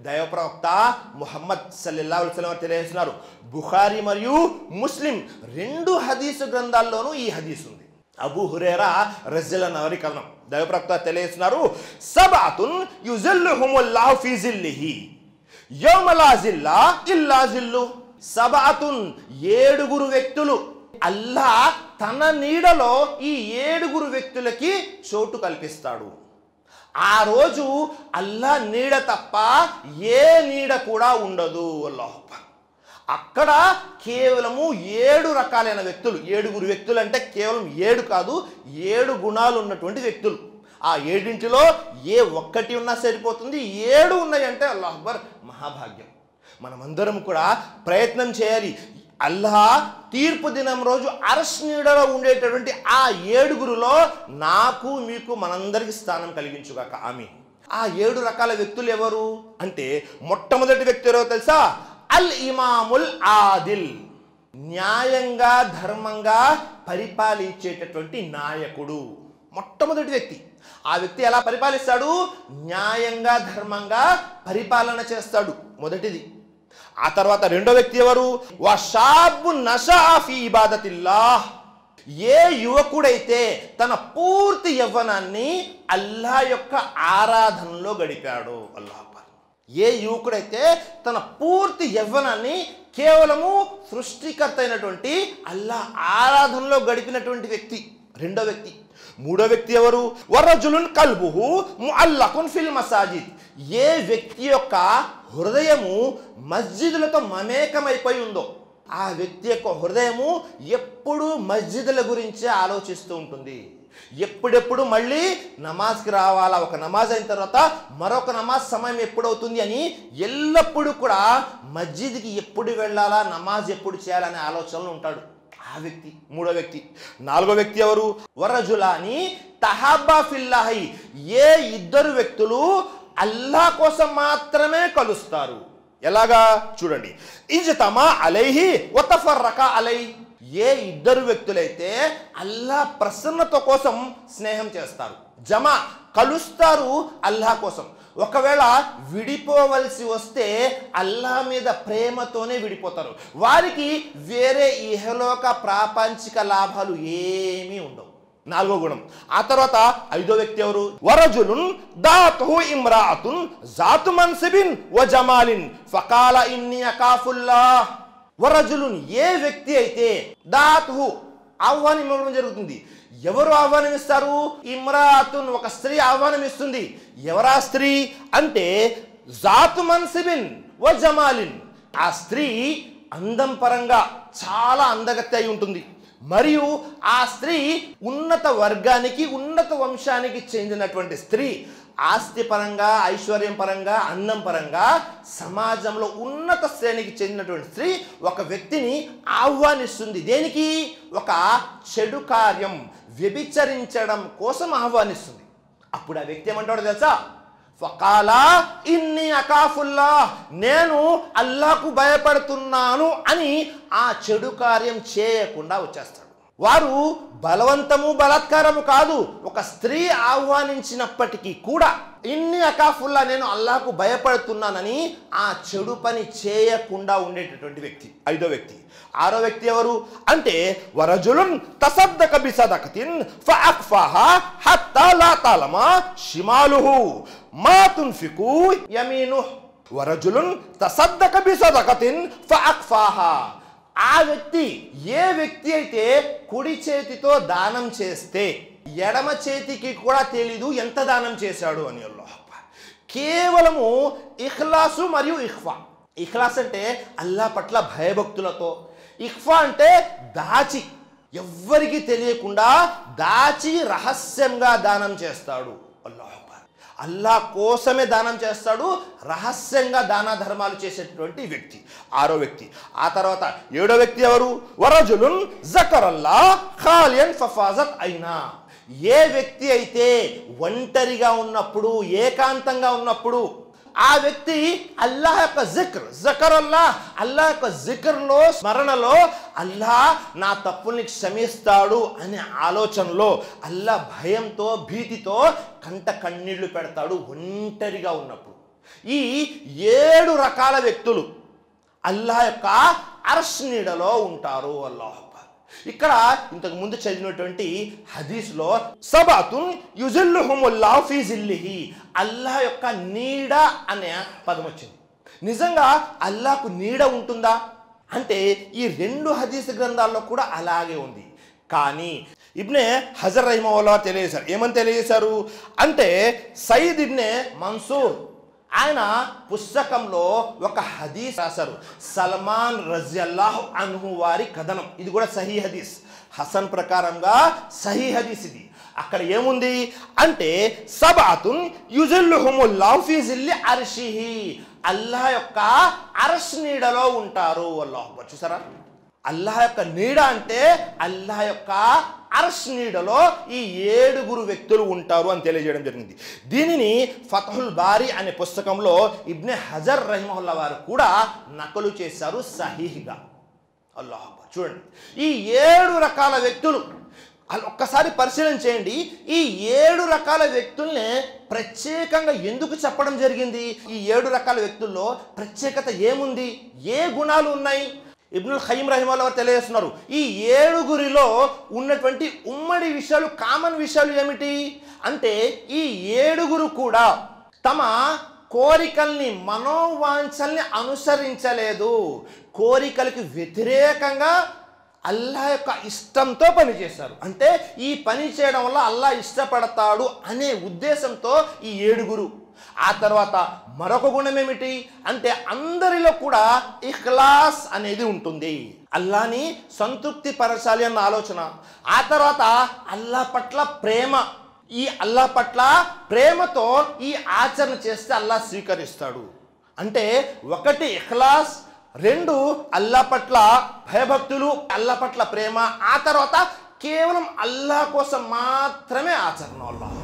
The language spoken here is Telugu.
దైవ ప్రవక్త ముహమ్మద్ సల్లల్లాహు అలైహి వసల్లం తెలియజేస్తున్నారు. బుఖారీ మరియు ముస్లిం రెండు హదీసు గ్రంథాల్లోనూ ఈ హదీస్ ఉంది. అబూ హురైరా రజియల్లాహు అన్హు కథనం. దైవ ప్రవక్త తెలియజేస్తున్నారు, సబఅతున్ యుజిల్లుహుముల్లాహు ఫీ జిల్లిహి యౌమ లా జిల్లా ఇల్లా జిల్లు. సబఅతున్ ఏడుగురు వ్యక్తులు, అల్లాహ్ తన నీడలో ఈ ఏడుగురు వ్యక్తులకి చోటు కల్పిస్తాడు. ఆ రోజు అల్లాహ్ నీడ తప్ప ఏ నీడ కూడా ఉండదు. అల్లాహ్ అక్కడ కేవలము 7 రకాలైన వ్యక్తులు, ఏడుగురు వ్యక్తులు అంటే కేవలం 7 కాదు, 7 గుణాలు ఉన్నటువంటి వ్యక్తులు. ఆ 7 ఏ ఒక్కటి ఉన్నా సరిపోతుంది, 7 ఉన్నాయంటే అల్లాహ్ అక్బర్ మహాభాగ్యం. మనమందరం కూడా ప్రయత్నం చేయాలి. అల్లాహ్ తీర్పు దినం రోజు అర్ష్ నీడలో ఉండేటటువంటి ఆ 7గురులో నాకు మీకు మనందరికి స్థానం కలిగించుగాక, ఆమీన్. ఆ 7 రకాల వ్యక్తులు ఎవరు అంటే, మొట్టమొదటి వ్యక్తి ఎవరో తెలుసా? అల్ ఇమాముల్ ఆదిల్, న్యాయంగా ధర్మంగా పరిపాలించేటటువంటి నాయకుడు. మొట్టమొదటి వ్యక్తి. ఆ వ్యక్తి ఎలా పరిపాలిస్తాడు? న్యాయంగా ధర్మంగా పరిపాలన చేస్తాడు, మొదటిది. ఆ తర్వాత రెండో వ్యక్తి ఎవరు? వషాబు నషా ఫీ ఇబాదతిల్లాహ్, ఏ యువకుడైతే తన పూర్తి యవ్వనాన్ని అల్లాహ్ యొక్క ఆరాధనలో గడిపాడో. అల్లాహ్ అక్బర్. ఏ యువకుడైతే తన పూర్తి యవ్వనాన్ని కేవలము సృష్టికర్త అయినటువంటి అల్లాహ్ ఆరాధనలో గడిపినటువంటి వ్యక్తి, రెండో వ్యక్తి. మూడో వ్యక్తి ఎవరు? వరజులున్ కల్బుహు ముఅల్లకున్ ఫిల్ మసాజిద్, ఏ వ్యక్తి యొక్క హృదయము మస్జిదులతో మమేకమైపోయి ఉందో, ఆ వ్యక్తి యొక్క హృదయము ఎప్పుడు మస్జిదుల గురించే ఆలోచిస్తూ ఉంటుంది. ఎప్పుడెప్పుడు మళ్ళీ నమాజ్కి రావాలా, ఒక నమాజ్ అయిన తర్వాత మరొక నమాజ్ సమయం ఎప్పుడవుతుంది అని ఎల్లప్పుడూ కూడా మస్జిద్కి ఎప్పుడు వెళ్ళాలా, నమాజ్ ఎప్పుడు చేయాలనే ఆలోచనలో ఉంటాడు ఆ వ్యక్తి, మూడో వ్యక్తి. నాలుగో వ్యక్తి ఎవరు? వరజులాని తహబ్బా ఫిల్లాహి, ఏ ఇద్దరు వ్యక్తులు అల్లాహ్ కోసం మాత్రమే కలుస్తారు. ఎలాగా చూడండి, ఇజ్తమా అలైహి వతఫర్రక అలై, ఏ ఇద్దరు వ్యక్తులైతే అల్లాహ్ ప్రసన్నత కోసం స్నేహం చేస్తారు, జమా కలుస్తారు అల్లాహ్ కోసం. ఒకవేళ విడిపోవలసి వస్తే అల్లాహ్ మీద ప్రేమతోనే విడిపోతారు. వారికి వేరే ఇహలోక ప్రాపంచిక లాభాలు ఏమీ ఉండవు. నాలుగో గుణం. ఆ తర్వాత ఐదో వ్యక్తి ఎవరు? వరజులున్ దాతుహు ఇమ్రాఅతున్ జాతు మన్సిబిన్ వ జమాలిన్ ఫకాల ఇన్ని అకాఫుల్లాహ్. వరజులున్, ఏ వ్యక్తి అయితే దాతుహు ఆహ్వానం జరుగుతుంది. ఎవరు ఆహ్వానమిస్తారు? ఇమ్రాఅతున్, ఒక స్త్రీ ఆహ్వానమిస్తుంది. ఎవరా స్త్రీ అంటే జాతు మన్సిబిన్ వ జమాలిన్, ఆ స్త్రీ అందం పరంగా చాలా అందగత్తె అయి ఉంటుంది. మరియు ఆ స్త్రీ ఉన్నత వర్గానికి, ఉన్నత వంశానికి చెందినటువంటి స్త్రీ. ఆస్తి పరంగా, ఐశ్వర్యం పరంగా, అందం పరంగా సమాజంలో ఉన్నత శ్రేణికి చెందినటువంటి స్త్రీ ఒక వ్యక్తిని ఆహ్వానిస్తుంది. దేనికి? ఒక చెడు కార్యం, వ్యభిచరించడం కోసం ఆహ్వానిస్తుంది. అప్పుడు ఆ వ్యక్తి ఏమంటాడో తెలుసా? ఫకాలా ఇన్ని అకాఫుల్లా, నేను అల్లాహ్కు భయపడుతున్నాను అని ఆ చెడు కార్యం చేయకుండా వచ్చేస్తాడు. వారు బలవంతము బలాత్కారము కాదు, ఒక స్త్రీ ఆహ్వానించినప్పటికీ కూడా ఇన్ని అకాఫుల్లా, నేను అల్లాహ్కు భయపడుతున్నానని ఆ చెడు పని చేయకుండా ఉండేటటువంటి వ్యక్తి ఐదో వ్యక్తి. ఆరో వ్యక్తి ఎవరు అంటే వరజులున్ తసద్దక బిసదకతిన్ ఫఅక్ఫాహా హత్తా లా తలమా షిమాలుహు మా తున్ఫికు యమీనుహు. వరజులున్ తసద్దక బిసదకతిన్ ఫఅక్ఫాహా, ఆ వ్యక్తి, ఏ వ్యక్తి అయితే కుడి చేతితో దానం చేస్తే ఎడమ చేతికి కూడా తెలీదు ఎంత దానం చేశాడు అని. అల్లాహ్ కేవలము ఇఖ్లాసు మరియు ఇఖ్ఫా. ఇఖ్లాస్ అంటే అల్లాహ్ పట్ల భయభక్తులతో, ఇఖ్ఫా అంటే దాచి, ఎవ్వరికి తెలియకుండా దాచి రహస్యంగా దానం చేస్తాడు. అల్లాహ్ అల్లాహ్ కోసమే దానం చేస్తాడు, రహస్యంగా దాన ధర్మాలు చేసేటువంటి వ్యక్తి ఆరో వ్యక్తి. ఆ తర్వాత ఏడో వ్యక్తి ఎవరు? వరజులున్ జకరల్లా ఖాలియన్ ఫఫాజత్ అయినా, ఏ వ్యక్తి అయితే ఒంటరిగా ఉన్నప్పుడు, ఏకాంతంగా ఉన్నప్పుడు ఆ వ్యక్తి అల్లాహ్ యొక్క జిక్ర్, జకరల్లాహ్, అల్లాహ్ యొక్క జిక్ర్లో, స్మరణలో అల్లాహ్ నా తప్పుల్ని క్షమిస్తాడు అనే ఆలోచనలో, అల్లాహ్ భయంతో, భీతితో కంట కన్నీళ్లు పెడతాడు ఒంటరిగా ఉన్నప్పుడు. ఈ 7 రకాల వ్యక్తులు అల్లాహ్ యొక్క అర్ష్ నీడలో ఉంటారు. అల్లాహ్ అక్బర్. ఇక్కడ ఇంతకు ముందు చదివినటువంటి హదీస్లో సబాతున్ యుజిల్లుహుముల్లాహు ఫీ జిల్లిహి, అల్లాహ్ యొక్క నీడ అనే పదం వచ్చింది. నిజంగా అల్లాహ్కు నీడ ఉంటుందా అంటే ఈ 2 హదీస్ గ్రంథాల్లో కూడా అలాగే ఉంది. కానీ ఇబ్నే హజర్ రహిమహుల్లాహ్ తెలియజేశారు. ఏమని తెలియజేశారు అంటే సయీద్ ఇబ్నే మన్సూర్ ఆయన పుస్తకంలో ఒక హదీస్ రాశారు. సల్మాన్ రజియల్లాహు అన్హు వారి కథనం. ఇది కూడా సహీ హదీస్, హసన్ ప్రకారంగా సహీ హదీస్ ఇది. అక్కడ ఏముంది అంటే సబాతున్ యుజిల్లుహుముల్లాహు ఫీ జిల్లి అర్షిహి, అల్లాహ్ యొక్క అర్ష్ నీడలో ఉంటారు. అల్లాహ్ అక్బర్. చూసారా, అల్లాహ్ యొక్క నీడ అంటే అల్లాహ్ యొక్క అర్ష్ నీడలో ఈ 7 వ్యక్తులు ఉంటారు అని తెలియజేయడం జరిగింది. దీనిని ఫతహుల్ బారీ అనే పుస్తకంలో ఇబ్నే హజర్ రహిమహుల్లా వారు కూడా నకలు చేశారు సహీహ్గా. అల్లాహ్ అక్బర్. చూడండి, ఈ 7 రకాల వ్యక్తులు ఒక్కసారి పరిశీలన చేయండి. ఈ 7 రకాల వ్యక్తుల్ని ప్రత్యేకంగా ఎందుకు చెప్పడం జరిగింది? ఈ 7 రకాల వ్యక్తుల్లో ప్రత్యేకత ఏముంది, ఏ గుణాలు ఉన్నాయి? ఇబ్నుల్ ఖయ్యిమ్ రహిమహుల్లాహ్ తెలియజేస్తున్నారు. ఈ 7 ఉన్నటువంటి ఉమ్మడి విషయాలు, కామన్ విషయాలు ఏమిటి అంటే ఈ 7 కూడా తమ కోరికల్ని, మనోవాంఛల్ని అనుసరించలేదు. కోరికలకి వ్యతిరేకంగా అల్లాహ్ యొక్క ఇష్టంతో పనిచేశారు. అంటే ఈ పని చేయడం వల్ల అల్లాహ్ ఇష్టపడతాడు అనే ఉద్దేశంతో ఈ 7. ఆ తర్వాత మరొక గుణం ఏమిటి అంటే అందరిలో కూడా ఇఖ్లాస్ అనేది ఉంటుంది. అల్లాహ్ని సంతృప్తి పరచాలి అన్న ఆలోచన. ఆ తర్వాత అల్లాహ్ పట్ల ప్రేమ. ఈ అల్లాహ్ పట్ల ప్రేమతో ఈ ఆచరణ చేస్తే అల్లాహ్ స్వీకరిస్తాడు. అంటే 1 ఇఖ్లాస్, 2 అల్లాహ్ పట్ల భయభక్తులు, అల్లాహ్ పట్ల ప్రేమ, ఆ తర్వాత కేవలం అల్లాహ్ కోసం మాత్రమే ఆచరణ. అల్లాహ్